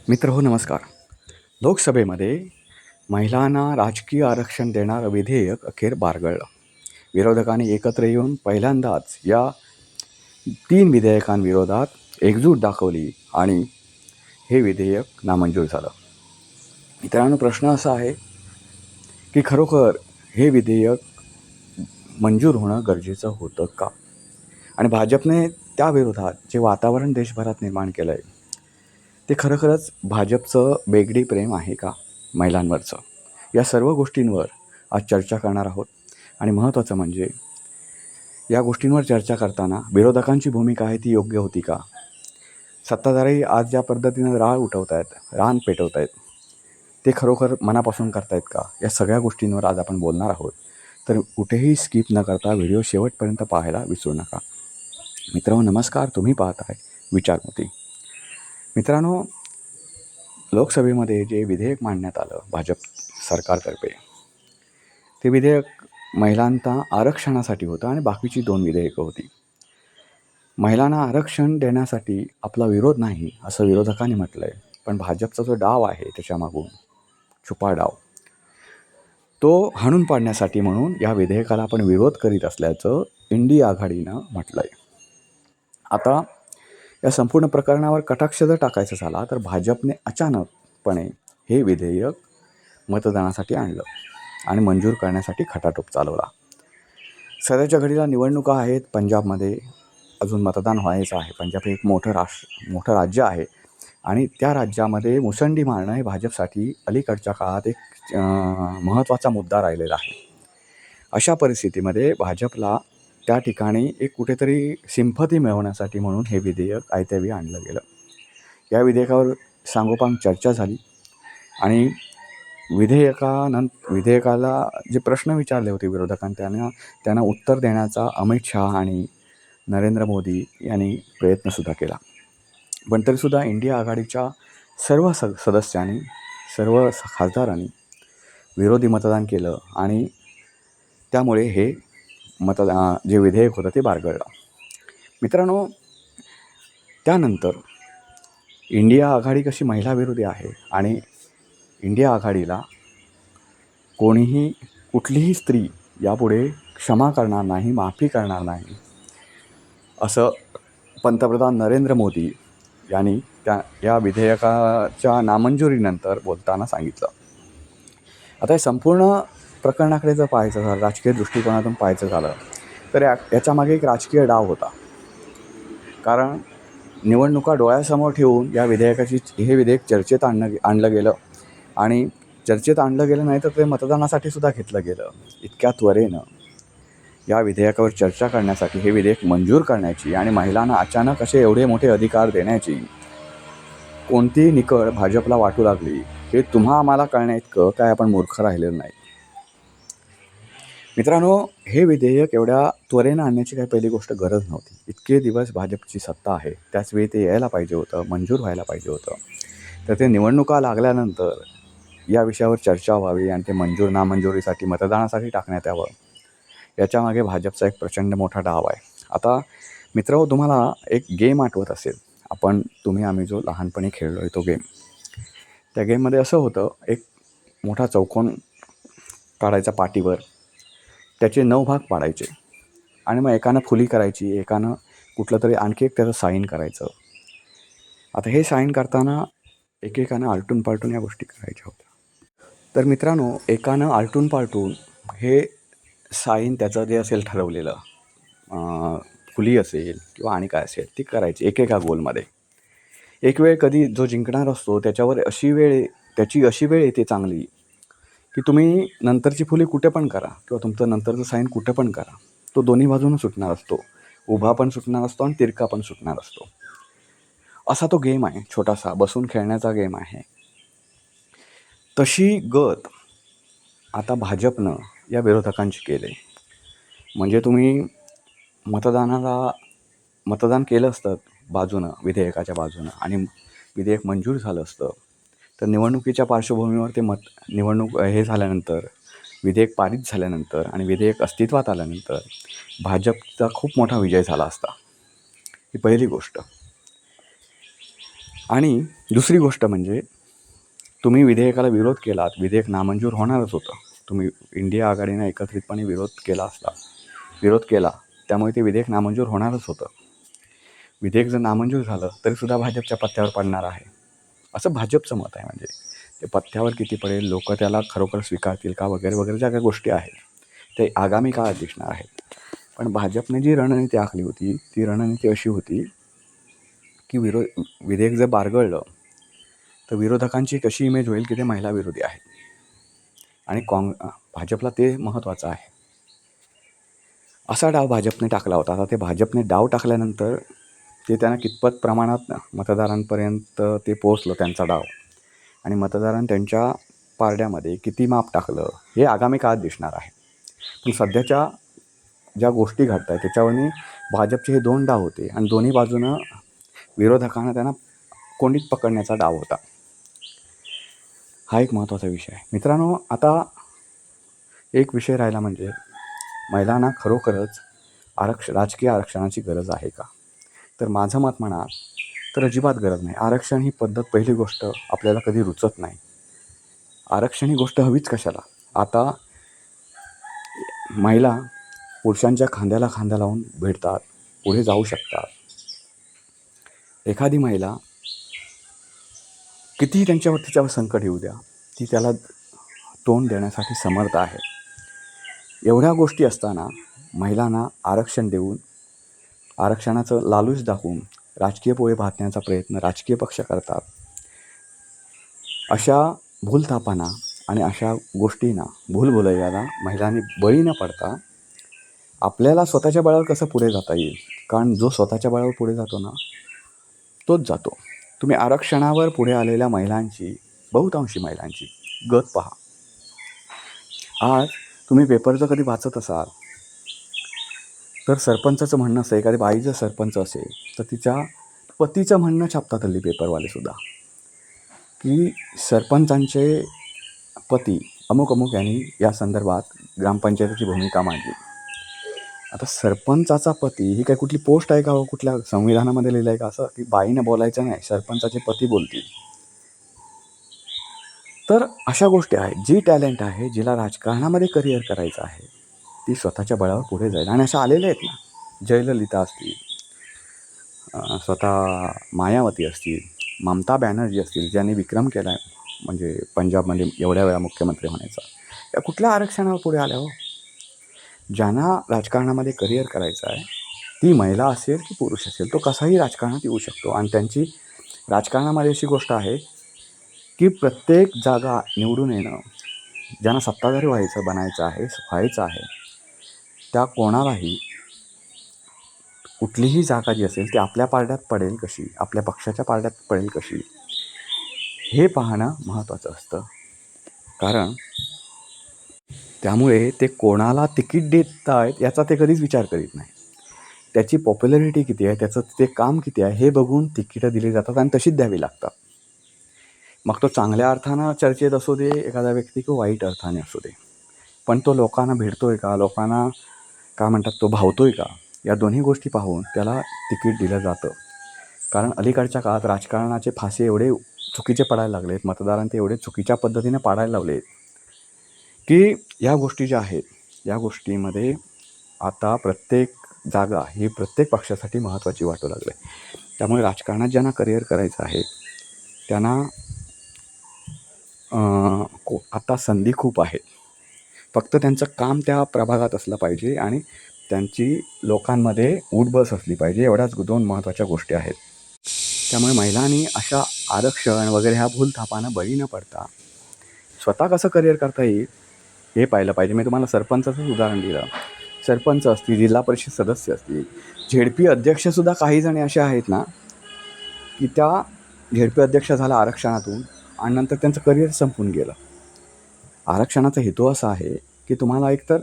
मित्रहो नमस्कार. लोकसभेमध्ये महिलांना राजकीय आरक्षण देणारं विधेयक अखेर बारगळलं. विरोधकांनी एकत्र येऊन पहिल्यांदाच या 3 विधेयकांविरोधात एकजूट दाखवली आणि हे विधेयक नामंजूर झालं. मित्रांनो, प्रश्न असा आहे की खरोखर हे विधेयक मंजूर होणं गरजेचं होतं का? आणि भाजपने त्याविरोधात जे वातावरण देशभरात निर्माण केलं आहे ते खरोखरच भाजपचं बेगडी प्रेम आहे का महिलांवरचं? या सर्व गोष्टींवर आज चर्चा करणार आहोत. आणि महत्त्वाचं म्हणजे या गोष्टींवर चर्चा करताना विरोधकांची भूमिका आहे ती योग्य होती का? सत्ताधारी आज ज्या पद्धतीनं राळ उठवत आहेत, रान पेटवत आहेत, ते खरोखर मनापासून करतायत का? या सगळ्या गोष्टींवर आज आपण बोलणार आहोत. तर कुठेही स्किप न करता व्हिडिओ शेवटपर्यंत पाहायला विसरू नका. मित्रांनो नमस्कार, तुम्ही पाहत आहे विचारमोती. मित्रांनो, लोकसभेमध्ये जे विधेयक मांडण्यात आलं भाजप सरकारतर्फे, ते विधेयक महिलांना आरक्षणासाठी होतं आणि बाकीची 2 विधेयकं होती. महिलांना आरक्षण देण्यासाठी आपला विरोध नाही असं विरोधकांनी म्हटलं आहे, पण भाजपचा जो डाव आहे त्याच्यामागून छुपा डाव, तो हाणून पाडण्यासाठी म्हणून या विधेयकाला आपण विरोध करीत असल्याचं इंडिया आघाडीनं म्हटलं आहे. आता या संपूर्ण प्रकरणावर कटाक्ष जर टाकायचा झाला तर भाजपने अचानकपणे हे विधेयक मतदानासाठी आणलं आणि मंजूर करण्यासाठी खटाटोप चालवला. सध्याच्या घडीला निवडणुका आहेत. पंजाबमध्ये अजून मतदान व्हायचं आहे. पंजाब हे एक मोठं राज्य आहे आणि त्या राज्यामध्ये मुसंडी मारणं हे भाजपसाठी अलीकडच्या काळात एक महत्त्वाचा मुद्दा राहिलेला आहे. अशा परिस्थितीमध्ये भाजपला त्या ठिकाणी एक कुठेतरी सिंपती मिळवण्यासाठी म्हणून हे विधेयक आयत्यावेळी आणलं गेलं. या विधेयकावर सांगोपांग चर्चा झाली आणि विधेयकाला जे प्रश्न विचारले होते विरोधकांनी त्यांना उत्तर देण्याचा अमित शहा आणि नरेंद्र मोदी यांनी प्रयत्नसुद्धा केला. पण तरीसुद्धा इंडिया आघाडीच्या सर्व सदस्यांनी, सर्व खासदारांनी विरोधी मतदान केलं आणि त्यामुळे हे जे विधेयक होतं ते बारगळलं. मित्रांनो, त्यानंतर इंडिया आघाडी कशी महिला विरोधी आहे आणि इंडिया आघाडीला कुठलीही स्त्री यापुढे क्षमा करणार नाही, माफी करणार नाही असं पंतप्रधान नरेंद्र मोदी यांनी या विधेयकाच्या नामंजुरीनंतर बोलताना सांगितलं. आता हे संपूर्ण प्रकरणाकडे जर पाहायचं झालं, राजकीय दृष्टिकोनातून पाहायचं झालं तर याच्यामागे एक राजकीय डाव होता. कारण निवडणुका डोळ्यासमोर ठेवून हे विधेयक चर्चेत आणलं गेलं आणि चर्चेत आणलं गेलं नाही तर ते मतदानासाठी सुद्धा घेतलं गेलं. इतक्या त्वरेनं या विधेयकावर चर्चा करण्यासाठी, हे विधेयक मंजूर करण्याची आणि महिलांना अचानक असे एवढे मोठे अधिकार देण्याची कोणती निकळ भाजपला वाटू लागली हे आम्हाला कळण्याइतकं काय आपण मूर्ख राहिलेलं नाही. मित्रांनो, हे विधेयक एवढ्या त्वरेनं आणण्याची काही पहिली गोष्ट गरज नव्हती. इतके दिवस भाजपची सत्ता आहे, त्याचवेळी ते यायला पाहिजे होतं, मंजूर व्हायला पाहिजे होतं. तर ते निवडणुका लागल्यानंतर या विषयावर चर्चा व्हावी आणि ते नामंजुरीसाठी मतदानासाठी टाकण्यात यावं, याच्यामागे भाजपचा एक प्रचंड मोठा डाव आहे. आता मित्रांनो, तुम्हाला एक गेम आठवत असेल, आम्ही जो लहानपणी खेळलो आहे तो गेम. त्या गेममध्ये असं होतं, एक मोठा चौकोन काढायचा पाटीवर, त्याचे 9 भाग पाडायचे आणि मग एकानं फुली करायची, एकानं कुठलं तरी आणखी एक त्याचं साईन करायचं. आता हे साईन करताना एकेकानं आलटून पालटून या गोष्टी करायच्या होत्या. तर मित्रांनो, एकानं आलटून पालटून हे साईन त्याचं जे असेल ठरवलेलं, फुली असेल किंवा आणि काय असेल ती करायची एकेका गोलमध्ये. एक वेळ कधी जो जिंकणार असतो त्याच्यावर त्याची अशी वेळ येते चांगली की तुम्ही नंतरची फुली कुठे पण करा किंवा तुमचं नंतरचं साईन कुठे पण करा, तो दोन्ही बाजूनं सुटणार असतो. उभा पण सुटणार असतो आणि तिरका पण सुटणार असतो. असा तो गेम आहे, छोटासा बसून खेळण्याचा गेम आहे. तशी गत आता भाजपनं या विरोधकांची केले. म्हणजे तुम्ही मतदान केलं असतं विधेयकाच्या बाजूनं आणि विधेयक मंजूर झालं असतं, तर निवडणुकीच्या पार्श्वभूमीवर हे झाल्यानंतर, विधेयक पारित झाल्यानंतर आणि विधेयक अस्तित्वात आल्यानंतर भाजपचा खूप मोठा विजय झाला असता. ही पहिली गोष्ट. आणि दुसरी गोष्ट म्हणजे तुम्ही विधेयकाला विरोध केलात, विधेयक नामंजूर होणारच होतं. तुम्ही इंडिया आघाडीनं एकत्रितपणे विरोध केला, त्यामुळे ते विधेयक नामंजूर होणारच होतं. विधेयक जर नामंजूर झालं तरीसुद्धा भाजपच्या पथ्यावर पडणार आहे, असं भाजपचं मत आहे. म्हणजे ते पथ्यावर किती पडेल, लोक त्याला खरोखर स्वीकारतील का, वगैरे वगैरे ज्या काही गोष्टी आहेत ते आगामी काळात दिसणार आहेत. पण भाजपने जी रणनीती आखली होती ती रणनीती अशी होती की विधेयक जर बारगळलं तर विरोधकांची कशी इमेज होईल की ते महिला विरोधी आहेत, आणि भाजपला ते महत्त्वाचं आहे. असा डाव भाजपने टाकला होता. आता ते भाजपने डाव टाकल्यानंतर ते त्यांना कितपत प्रमाणात मतदारांपर्यंत ते पोहोचलं त्यांचा डाव, आणि मतदारांनी त्यांच्या पारड्यामध्ये किती माप टाकलं हे आगामी काळात दिसणार आहे. पण सध्याच्या ज्या गोष्टी घडत आहेत त्याच्यावरनी भाजपचे हे 2 डाव होते, आणि दोन्ही बाजूनं विरोधकांना त्यांना कोंडीत पकडण्याचा डाव होता. हा एक महत्त्वाचा विषय आहे मित्रांनो. आता एक विषय राहिला म्हणजे महिलांना खरोखरच राजकीय आरक्षणाची गरज आहे का? तर माझं मत म्हणाल तर अजिबात गरज नाही. आरक्षण ही पद्धत, पहिली गोष्ट, आपल्याला कधी रुचत नाही. आरक्षण ही गोष्ट हवीच कशाला? आता महिला पुरुषांच्या खांद्याला खांदा लावून भेटतात, पुढे जाऊ शकतात. एखादी महिला कितीही तिच्यावर संकट येऊ द्या, ती त्याला तोंड देण्यासाठी समर्थ आहे. एवढ्या गोष्टी असताना महिलांना आरक्षण देऊन, आरक्षणाचं लालूच दाखवून राजकीय पोळे भाजण्याचा प्रयत्न राजकीय पक्ष करतात. अशा भूलथापांना आणि अशा गोष्टींना, भूलभुलैयाला महिलांनी बळी न पडता आपल्याला स्वतःच्या बळावर कसं पुढे जाता येईल, कारण जो स्वतःच्या बळावर पुढे जातो ना तोच जातो. तुम्ही आरक्षणावर पुढे आलेल्या महिलांची, बहुतांशी महिलांची गत पहा. आज तुम्ही पेपर जर कधी वाचत असाल तर सरपंचाचं म्हणणं असं, एखादी बाई जर सरपंच असेल तर तिच्या पतीचं म्हणणं छापतात हल्ली पेपरवालेसुद्धा, की सरपंचांचे पती अमुक अमुक यांनी या संदर्भात ग्रामपंचायतीची भूमिका मांडली. आता सरपंचाचा पती ही काय कुठली पोस्ट आहे का, कुठल्या संविधानामध्ये लिहिलं आहे का असं की बाईनं बोलायचं नाही, सरपंचाचे पती बोलतील? तर अशा गोष्टी आहेत. जी टॅलेंट आहे, जिला राजकारणामध्ये करिअर करायचं आहे, ती स्वतःच्या बळावर पुढे जाईल. आणि अशा आलेल्या आहेत ना, जयललिता असतील, स्वतः मायावती असतील, ममता बॅनर्जी असतील, ज्यांनी विक्रम केला आहे, म्हणजे पंजाबमध्ये एवढ्या वेळा मुख्यमंत्री होण्याचा. या कुठल्या आरक्षणावर पुढे आल्या हो? ज्यांना राजकारणामध्ये करिअर करायचं आहे, ती महिला असेल की पुरुष असेल, तो कसाही राजकारणात येऊ शकतो. आणि त्यांची राजकारणामध्ये अशी गोष्ट आहे की प्रत्येक जागा निवडून येणं, ज्यांना सत्ताधारी बनायचं आहे, त्या कोणालाही कुठलीही जागा जी असेल ती आपल्या पारड्यात पडेल कशी, आपल्या पक्षाच्या पारड्यात पडेल कशी, हे पाहणं महत्त्वाचं असतं. कारण त्यामुळे ते कोणाला तिकीट देत आहेत याचा ते कधीच विचार करीत नाही. त्याची पॉप्युलॅरिटी किती आहे, त्याचं ते काम किती आहे हे बघून तिकीटं दिली जातात, आणि तशीच द्यावी लागतात. मग तो चांगल्या अर्थानं चर्चेत असू दे एखादा व्यक्ती, किंवा वाईट अर्थाने असू दे, पण तो लोकांना भेटतोय का, लोकांना काय म्हणतात, तो भावतोय का, या दोन्ही गोष्टी पाहून त्याला तिकीट दिलं जातं. कारण अलीकडच्या काळात राजकारणाचे फासे एवढे चुकीचे पडायला लागलेत, मतदारांना ते एवढे चुकीच्या पद्धतीने पाडायला लावलेत की या गोष्टी ज्या आहेत, या गोष्टीमध्ये आता प्रत्येक जागा ही प्रत्येक पक्षासाठी महत्त्वाची वाटू लागली. त्यामुळे राजकारणात ज्यांना करिअर करायचं आहे त्यांना आता संधी खूप आहेत. फक्त त्यांचं काम त्या प्रभागात असलं पाहिजे आणि त्यांची लोकांमध्ये उठबस असली पाहिजे. एवढ्याच 2 महत्त्वाच्या गोष्टी आहेत. त्यामुळे महिलांनी अशा आरक्षण वगैरे ह्या भूलथापांना बळी न पडता स्वतः कसं करिअर करता येईल हे पाहिलं पाहिजे. मी तुम्हाला सरपंचाचंच उदाहरण दिलं. सरपंच असतील, जिल्हा परिषद सदस्य असतील, झेडपी अध्यक्षसुद्धा काही जणी असे आहेत ना की त्या झेडपी अध्यक्ष झाला आरक्षणातून, आणि नंतर त्यांचं करिअर संपून गेलं. आरक्षणाचा हेतू असा आहे की तुम्हाला एकतर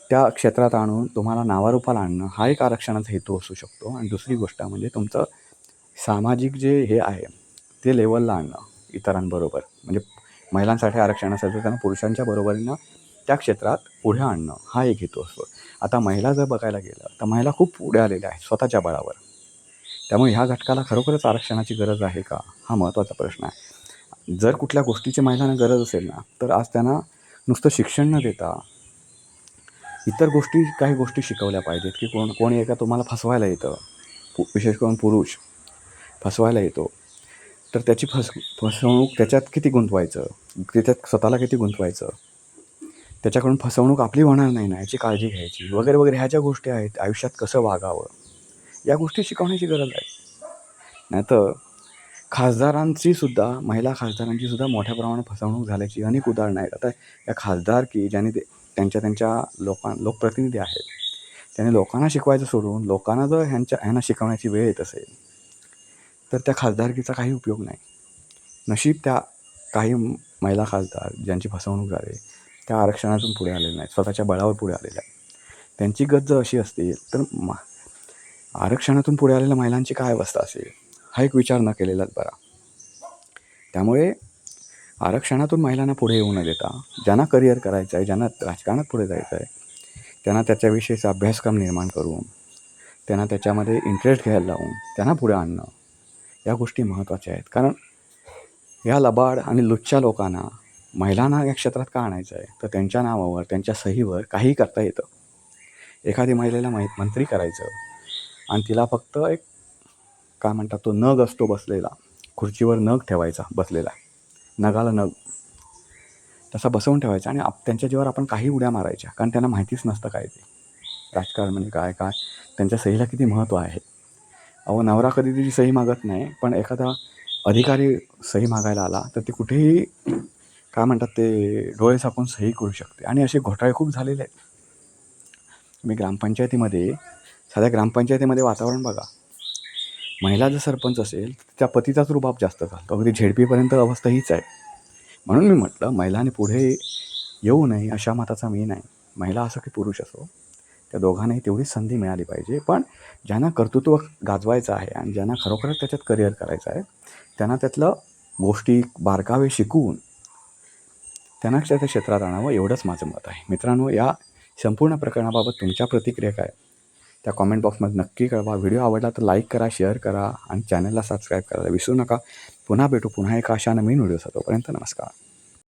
त्या क्षेत्रात आणून तुम्हाला नावारूपाला आणणं, हा एक आरक्षणाचा हेतू असू शकतो. आणि दुसरी गोष्ट म्हणजे तुमचं सामाजिक जे हे आहे ते लेवलला आणणं इतरांबरोबर. म्हणजे महिलांसाठी आरक्षण असेल तर त्यांना पुरुषांच्या बरोबरीनं त्या क्षेत्रात पुढे आणणं, हा एक हेतू असतो. आता महिला जर बघायला गेलं तर महिला खूप पुढे आलेल्या आहेत स्वतःच्या बळावर. त्यामुळे ह्या घटकाला खरोखरच आरक्षणाची गरज आहे का, हा महत्त्वाचा प्रश्न आहे. जर कुठल्या गोष्टीची महिलांना गरज असेल ना, तर आज त्यांना नुसतं शिक्षण न देता इतर गोष्टी, काही गोष्टी शिकवल्या पाहिजेत, की कोणी एका तुम्हाला फसवायला येतं, विशेष करून पुरुष फसवायला येतो, तर त्याची फसवणूक त्याच्यात किती गुंतवायचं, त्याच्यात स्वतःला किती गुंतवायचं, त्याच्याकडून फसवणूक आपली होणार नाही ना याची काळजी घ्यायची, वगैरे वगैरे, ह्या ज्या गोष्टी आहेत, आयुष्यात कसं वागावं या गोष्टी शिकवण्याची गरज आहे. नाहीतर महिला खासदारांची सुद्धा मोठ्या प्रमाणात फसवणूक झाल्याची अनेक उदाहरणं आहेत. आता या खासदार की ज्यांनी त्यांच्या लोकप्रतिनिधी आहेत, त्याने लोकांना शिकवायचं सोडून लोकांना जर ह्यांना शिकवण्याची वेळ येत असेल तर त्या खासदारकीचा काही उपयोग नाही. नशीब त्या काही महिला खासदार ज्यांची फसवणूक झाली त्या आरक्षणातून पुढे आलेल्या नाहीत, स्वतःच्या बळावर पुढे आलेल्या आहेत. त्यांची गत जर अशी असतील तर आरक्षणातून पुढे आलेल्या महिलांची काय अवस्था असेल, हा एक विचार न केलेलाच बरा. त्यामुळे आरक्षणातून महिलांना पुढे येऊ न देता, ज्यांना करिअर करायचं आहे, ज्यांना राजकारणात पुढे जायचं आहे, त्यांना त्याच्याविषयीचा अभ्यासक्रम निर्माण करून, त्यांना त्याच्यामध्ये इंटरेस्ट घ्यायला लावून त्यांना पुढे आणणं, या गोष्टी महत्त्वाच्या आहेत. कारण या लबाड आणि लुच्च्या लोकांना महिलांना या क्षेत्रात का आणायचं आहे, तर त्यांच्या नावावर, त्यांच्या सहीवर काहीही करता येतं. एखादी महिलेला मंत्री करायचं आणि तिला फक्त एक काय म्हणतात तो नग असतो बसलेला, खुर्चीवर नग ठेवायचा बसलेला, नगाला नग तसा बसवून ठेवायचा आणि त्यांच्या जीवावर आपण काही उड्या मारायच्या, कारण त्यांना माहितीच नसतं काय ते राजकारण म्हणजे काय, त्यांच्या सहीला किती महत्त्व आहे. नवरा कधी तिची सही मागत नाही, पण एखादा अधिकारी सही मागायला आला तर ते कुठेही काय म्हणतात ते डोळे झाकून सही करू शकते. आणि असे घोटाळे खूप झालेले आहेत. मी साध्या ग्रामपंचायतीमध्ये वातावरण बघा, महिला जर सरपंच असेल तर त्या पतीचाच रुबाब जास्त चालतो, अगदी झेडपीपर्यंत अवस्था हीच आहे. म्हणून मी म्हटलं महिलांनी पुढे येऊ नये अशा मताचा मी नाही. महिला असो की पुरुष असो, त्या दोघांनाही तेवढीच संधी मिळाली पाहिजे. पण ज्यांना कर्तृत्व गाजवायचं आहे आणि ज्यांना खरोखरच त्याच्यात करिअर करायचं आहे, त्यांना त्यातलं गोष्टी बारकावे शिकवून त्यांना त्या क्षेत्रात आणावं, एवढंच माझं मत आहे. मित्रांनो, या संपूर्ण प्रकरणाबाबत तुमच्या प्रतिक्रिया काय त्या कॉमेंट बॉक्समध्ये नक्की कळवा. व्हिडिओ आवडला तर लाईक करा, शेअर करा आणि चॅनलला सबस्क्राईब करायला विसरू नका. पुन्हा भेटू पुन्हा एका अशा नवीन व्हिडिओ. तोपर्यंत नमस्कार.